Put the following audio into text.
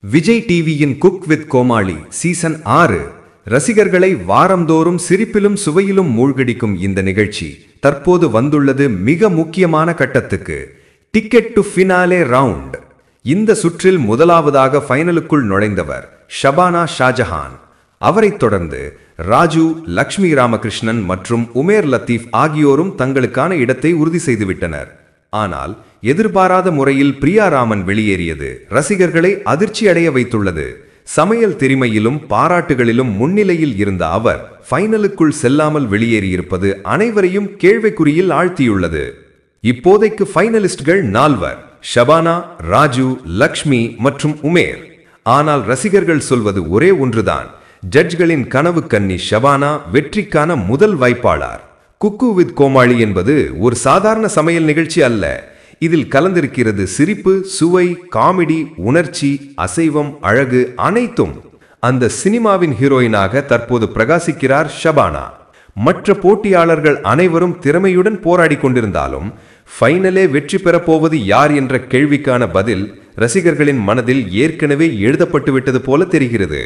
விஜய் டிவியின் cook with Comali season 6 ரசிகர்களை வாரந்தோறும் சிரிப்பிலும் சுவையிலும் மூழ்கடிக்கும் இந்த நிகழ்ச்சி தற்போது வந்துள்ளது மிக முக்கியமான கட்டத்துக்கு. Ticket to finale round. இந்த சுற்றில் முதலாவதாக ஃபைனலுக்குள் நுழைந்தவர் ஷபானா ஷாஜஹான். அவரைத் தொடர்ந்து ராஜு, லக்ஷ்மி ராமகிருஷ்ணன் மற்றும் உமேர் லத்தீப் ஆகியோரும் தங்களுக்கான இடத்தை உறுதி செய்துவிட்டனர். ஆனால் எதிர்பாராத முறையில் பிரியா ராமன் வெளியேறியது ரசிகர்களை அதிர்ச்சி அடைய வைத்துள்ளது. சமையல் திறமையிலும் பாராட்டுகளிலும் முன்னிலையில் இருந்த அவர் ஃபைனலுக்குள் செல்லாமல் வெளியேறியிருப்பது அனைவரையும் கேள்விக்குறியில் ஆழ்த்தியுள்ளது. இப்போதைக்கு ஃபைனலிஸ்ட்கள் 4: ஷபானா, ராஜு, லக்ஷ்மி மற்றும் உமேர். ஆனால் ரசிகர்கள் சொல்வது ஒரே ஒன்றுதான், ஜட்ஜ்களின் கனவு கன்னி ஷபானா வெற்றிக்கான முதல் வாய்ப்பாளர். குக்கு வித் கோமாளி என்பது ஒரு சாதாரண சமையல் நிகழ்ச்சி அல்ல. இதில் கலந்திருக்கிறது சிரிப்பு, சுவை, காமெடி, உணர்ச்சி, அசைவம், அழகு அனைத்தும். அந்த சினிமாவின் ஹீரோயினாக தற்போது பிரகாசிக்கிறார் ஷபானா. மற்ற போட்டியாளர்கள் அனைவரும் திறமையுடன் போராடி கொண்டிருந்தாலும் ஃபைனலே வெற்றி பெறப்போவது யார் என்ற கேள்விக்கான பதில் ரசிகர்களின் மனதில் ஏற்கனவே எழுதப்பட்டுவிட்டது போல தெரிகிறது.